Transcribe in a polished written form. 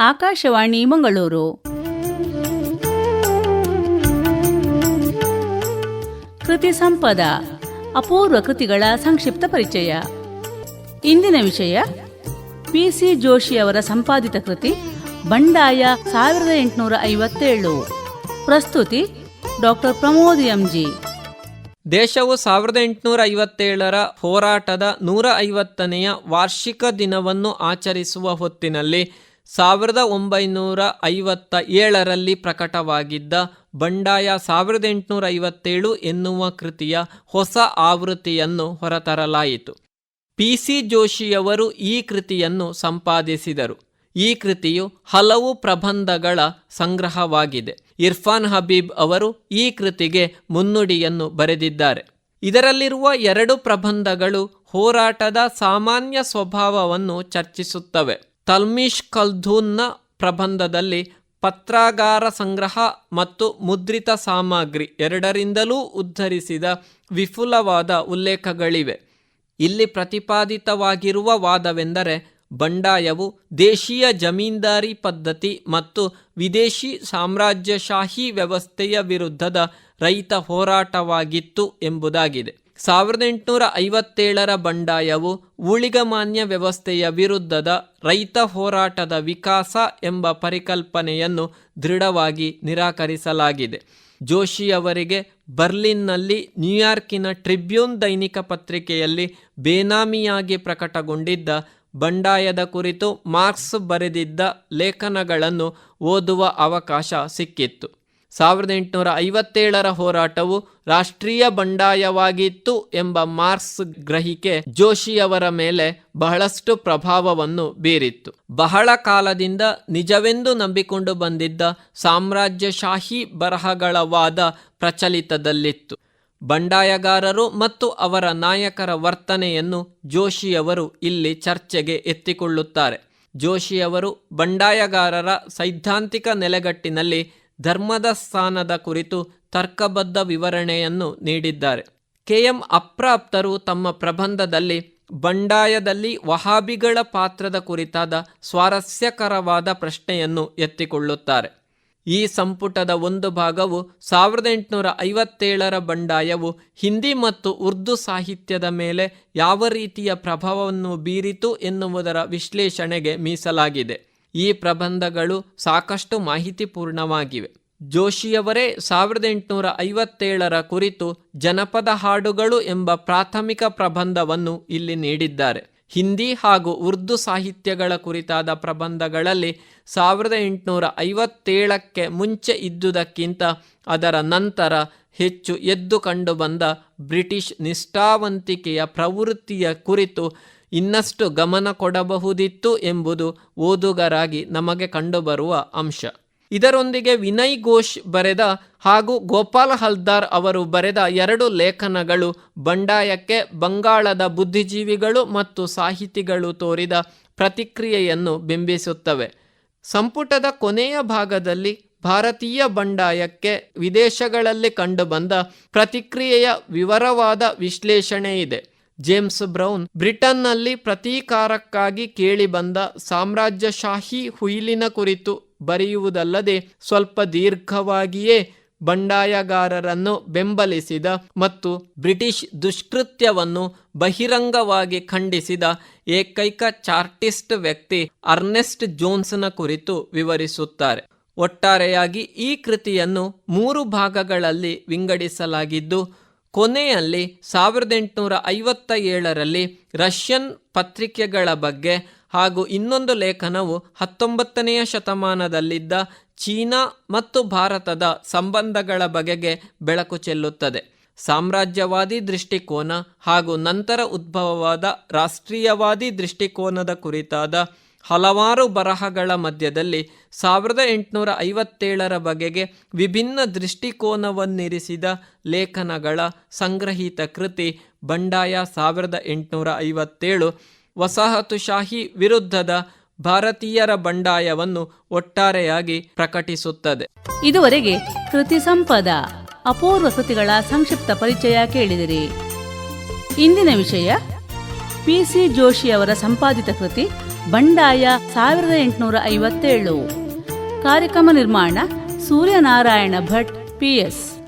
ಆಕಾಶವಾಣಿ ಮಂಗಳೂರು. ಕೃತಿ ಸಂಪದ, ಅಪೂರ್ವ ಕೃತಿಗಳ ಸಂಕ್ಷಿಪ್ತ ಪರಿಚಯ. ಇಂದಿನ ವಿಷಯ ಪಿಸಿ ಜೋಶಿ ಅವರ ಸಂಪಾದಿತ ಕೃತಿ ಬಂಡಾಯ 1857. ಪ್ರಸ್ತುತಿ ಡಾಕ್ಟರ್ ಪ್ರಮೋದ್ ಎಂಜಿ. ದೇಶವು 1857 ಹೋರಾಟದ 150ನೇ ವಾರ್ಷಿಕ ದಿನವನ್ನು ಆಚರಿಸುವ ಹೊತ್ತಿನಲ್ಲಿ 1957ರಲ್ಲಿ ಪ್ರಕಟವಾಗಿದ್ದ ಬಂಡಾಯ 1857 ಎನ್ನುವ ಕೃತಿಯ ಹೊಸ ಆವೃತ್ತಿಯನ್ನು ಹೊರತರಲಾಯಿತು. ಪಿಸಿ ಜೋಶಿಯವರು ಈ ಕೃತಿಯನ್ನು ಸಂಪಾದಿಸಿದರು. ಈ ಕೃತಿಯು ಹಲವು ಪ್ರಬಂಧಗಳ ಸಂಗ್ರಹವಾಗಿದೆ. ಇರ್ಫಾನ್ ಹಬೀಬ್ ಅವರು ಈ ಕೃತಿಗೆ ಮುನ್ನುಡಿಯನ್ನು ಬರೆದಿದ್ದಾರೆ. ಇದರಲ್ಲಿರುವ 2 ಪ್ರಬಂಧಗಳು ಹೋರಾಟದ ಸಾಮಾನ್ಯ ಸ್ವಭಾವವನ್ನು ಚರ್ಚಿಸುತ್ತವೆ. ತಲ್ಮಿಶ್ ಖಲ್ದೂನ್ನ ಪ್ರಬಂಧದಲ್ಲಿ ಪತ್ರಾಗಾರ ಸಂಗ್ರಹ ಮತ್ತು ಮುದ್ರಿತ ಸಾಮಗ್ರಿ ಎರಡರಿಂದಲೂ ಉದ್ಧರಿಸಿದ ವಿಪುಲವಾದ ಉಲ್ಲೇಖಗಳಿವೆ. ಇಲ್ಲಿ ಪ್ರತಿಪಾದಿತವಾಗಿರುವ ವಾದವೆಂದರೆ ಬಂಡಾಯವು ದೇಶೀಯ ಜಮೀನ್ದಾರಿ ಪದ್ಧತಿ ಮತ್ತು ವಿದೇಶಿ ಸಾಮ್ರಾಜ್ಯಶಾಹಿ ವ್ಯವಸ್ಥೆಯ ವಿರುದ್ಧದ ರೈತ ಹೋರಾಟವಾಗಿತ್ತು ಎಂಬುದಾಗಿದೆ. 1857 ಬಂಡಾಯವು ಊಳಿಗಮಾನ್ಯ ವ್ಯವಸ್ಥೆಯ ವಿರುದ್ಧದ ರೈತ ಹೋರಾಟದ ವಿಕಾಸ ಎಂಬ ಪರಿಕಲ್ಪನೆಯನ್ನು ದೃಢವಾಗಿ ನಿರಾಕರಿಸಲಾಗಿದೆ. ಜೋಶಿಯವರಿಗೆ ಬರ್ಲಿನ್ನಲ್ಲಿ ನ್ಯೂಯಾರ್ಕಿನ ಟ್ರಿಬ್ಯೂನ್ ದೈನಿಕ ಪತ್ರಿಕೆಯಲ್ಲಿ ಬೇನಾಮಿಯಾಗಿ ಪ್ರಕಟಗೊಂಡಿದ್ದ ಬಂಡಾಯದ ಕುರಿತು ಮಾರ್ಕ್ಸ್ ಬರೆದಿದ್ದ ಲೇಖನಗಳನ್ನು ಓದುವ ಅವಕಾಶ ಸಿಕ್ಕಿತ್ತು. 1857 ಹೋರಾಟವು ರಾಷ್ಟ್ರೀಯ ಬಂಡಾಯವಾಗಿತ್ತು ಎಂಬ ಮಾರ್ಕ್ಸ್ ಗ್ರಹಿಕೆ ಜೋಶಿಯವರ ಮೇಲೆ ಬಹಳಷ್ಟು ಪ್ರಭಾವವನ್ನು ಬೀರಿತ್ತು. ಬಹಳ ಕಾಲದಿಂದ ನಿಜವೆಂದು ನಂಬಿಕೊಂಡು ಬಂದಿದ್ದ ಸಾಮ್ರಾಜ್ಯಶಾಹಿ ಬರಹಗಳ ವಾದ ಪ್ರಚಲಿತದಲ್ಲಿತ್ತು. ಬಂಡಾಯಗಾರರು ಮತ್ತು ಅವರ ನಾಯಕರ ವರ್ತನೆಯನ್ನು ಜೋಶಿಯವರು ಇಲ್ಲಿ ಚರ್ಚೆಗೆ ಎತ್ತಿಕೊಳ್ಳುತ್ತಾರೆ. ಜೋಶಿಯವರು ಬಂಡಾಯಗಾರರ ಸೈದ್ಧಾಂತಿಕ ನೆಲೆಗಟ್ಟಿನಲ್ಲಿ ಧರ್ಮದ ಸ್ಥಾನದ ಕುರಿತು ತರ್ಕಬದ್ಧ ವಿವರಣೆಯನ್ನು ನೀಡಿದ್ದಾರೆ. ಕೆ.ಎಂ. ಅಪ್ರಾಪ್ತರು ತಮ್ಮ ಪ್ರಬಂಧದಲ್ಲಿ ಬಂಡಾಯದಲ್ಲಿ ವಹಾಬಿಗಳ ಪಾತ್ರದ ಕುರಿತಾದ ಸ್ವಾರಸ್ಯಕರವಾದ ಪ್ರಶ್ನೆಯನ್ನು ಎತ್ತಿಕೊಳ್ಳುತ್ತಾರೆ. ಈ ಸಂಪುಟದ ಒಂದು ಭಾಗವು 1857 ಬಂಡಾಯವು ಹಿಂದಿ ಮತ್ತು ಉರ್ದು ಸಾಹಿತ್ಯದ ಮೇಲೆ ಯಾವ ರೀತಿಯ ಪ್ರಭಾವವನ್ನು ಬೀರಿತು ಎನ್ನುವುದರ ವಿಶ್ಲೇಷಣೆಗೆ ಮೀಸಲಾಗಿದೆ. ಈ ಪ್ರಬಂಧಗಳು ಸಾಕಷ್ಟು ಮಾಹಿತಿಪೂರ್ಣವಾಗಿವೆ. ಜೋಶಿಯವರೇ 1857 ಕುರಿತು ಜನಪದ ಹಾಡುಗಳು ಎಂಬ ಪ್ರಾಥಮಿಕ ಪ್ರಬಂಧವನ್ನು ಇಲ್ಲಿ ನೀಡಿದ್ದಾರೆ. ಹಿಂದಿ ಹಾಗೂ ಉರ್ದು ಸಾಹಿತ್ಯಗಳ ಕುರಿತಾದ ಪ್ರಬಂಧಗಳಲ್ಲಿ 1857ಕ್ಕೆ ಮುಂಚೆ ಇದ್ದುದಕ್ಕಿಂತ ಅದರ ನಂತರ ಹೆಚ್ಚು ಎದ್ದು ಕಂಡುಬಂದ ಬ್ರಿಟಿಷ್ ನಿಷ್ಠಾವಂತಿಕೆಯ ಪ್ರವೃತ್ತಿಯ ಕುರಿತು ಇನ್ನಷ್ಟು ಗಮನ ಕೊಡಬಹುದಿತ್ತು ಎಂಬುದು ಓದುಗರಾಗಿ ನಮಗೆ ಕಂಡುಬರುವ ಅಂಶ. ಇದರೊಂದಿಗೆ ವಿನಯ್ ಘೋಷ್ ಬರೆದ ಹಾಗೂ ಗೋಪಾಲ್ ಹಲ್ದಾರ್ ಅವರು ಬರೆದ 2 ಲೇಖನಗಳು ಬಂಡಾಯಕ್ಕೆ ಬಂಗಾಳದ ಬುದ್ಧಿಜೀವಿಗಳು ಮತ್ತು ಸಾಹಿತಿಗಳು ತೋರಿದ ಪ್ರತಿಕ್ರಿಯೆಯನ್ನು ಬಿಂಬಿಸುತ್ತವೆ. ಸಂಪುಟದ ಕೊನೆಯ ಭಾಗದಲ್ಲಿ ಭಾರತೀಯ ಬಂಡಾಯಕ್ಕೆ ವಿದೇಶಗಳಲ್ಲಿ ಕಂಡುಬಂದ ಪ್ರತಿಕ್ರಿಯೆಯ ವಿವರವಾದ ವಿಶ್ಲೇಷಣೆ ಇದೆ. ಜೇಮ್ಸ್ ಬ್ರೌನ್ ಬ್ರಿಟನ್ನಲ್ಲಿ ಪ್ರತೀಕಾರಕ್ಕಾಗಿ ಕೇಳಿಬಂದ ಸಾಮ್ರಾಜ್ಯಶಾಹಿ ಹುಯಿಲಿನ ಕುರಿತು ಬರೆಯುವುದಲ್ಲದೆ ಸ್ವಲ್ಪ ದೀರ್ಘವಾಗಿಯೇ ಬಂಡಾಯಗಾರರನ್ನು ಬೆಂಬಲಿಸಿದ ಮತ್ತು ಬ್ರಿಟಿಷ್ ದುಷ್ಕೃತ್ಯವನ್ನು ಬಹಿರಂಗವಾಗಿ ಖಂಡಿಸಿದ ಏಕೈಕ ಚಾರ್ಟಿಸ್ಟ್ ವ್ಯಕ್ತಿ ಅರ್ನೆಸ್ಟ್ ಜೋನ್ಸ್ನ ಕುರಿತು ವಿವರಿಸುತ್ತಾರೆ. ಒಟ್ಟಾರೆಯಾಗಿ ಈ ಕೃತಿಯನ್ನು 3 ಭಾಗಗಳಲ್ಲಿ ವಿಂಗಡಿಸಲಾಗಿದ್ದು, ಕೊನೆಯಲ್ಲಿ 1857ರಲ್ಲಿ ರಷ್ಯನ್ ಪತ್ರಿಕೆಗಳ ಬಗ್ಗೆ ಹಾಗೂ ಇನ್ನೊಂದು ಲೇಖನವು 19ನೇ ಶತಮಾನದಲ್ಲಿದ್ದ ಚೀನಾ ಮತ್ತು ಭಾರತದ ಸಂಬಂಧಗಳ ಬಗೆಗೆ ಬೆಳಕು ಚೆಲ್ಲುತ್ತದೆ. ಸಾಮ್ರಾಜ್ಯವಾದಿ ದೃಷ್ಟಿಕೋನ ಹಾಗೂ ನಂತರ ಉದ್ಭವವಾದ ರಾಷ್ಟ್ರೀಯವಾದಿ ದೃಷ್ಟಿಕೋನದ ಕುರಿತಾದ ಹಲವಾರು ಬರಹಗಳ ಮಧ್ಯದಲ್ಲಿ 1857 ಬಗೆಗೆ ವಿಭಿನ್ನ ದೃಷ್ಟಿಕೋನವನ್ನಿರಿಸಿದ ಲೇಖನಗಳ ಸಂಗ್ರಹಿತ ಕೃತಿ ಬಂಡಾಯ 1857 ವಸಾಹತುಶಾಹಿ ವಿರುದ್ಧದ ಭಾರತೀಯರ ಬಂಡಾಯವನ್ನು ಒಟ್ಟಾರೆಯಾಗಿ ಪ್ರಕಟಿಸುತ್ತದೆ. ಇದುವರೆಗೆ ಕೃತಿ ಸಂಪದ, ಅಪೂರ್ವ ಕೃತಿಗಳ ಸಂಕ್ಷಿಪ್ತ ಪರಿಚಯ ಕೇಳಿದಿರಿ. ಇಂದಿನ ವಿಷಯ ಪಿಸಿ ಜೋಶಿ ಅವರ ಸಂಪಾದಿತ ಕೃತಿ ಬಂಡಾಯ 1857. ಕಾರ್ಯಕ್ರಮ ನಿರ್ಮಾಣ ಸೂರ್ಯನಾರಾಯಣ ಭಟ್, PS.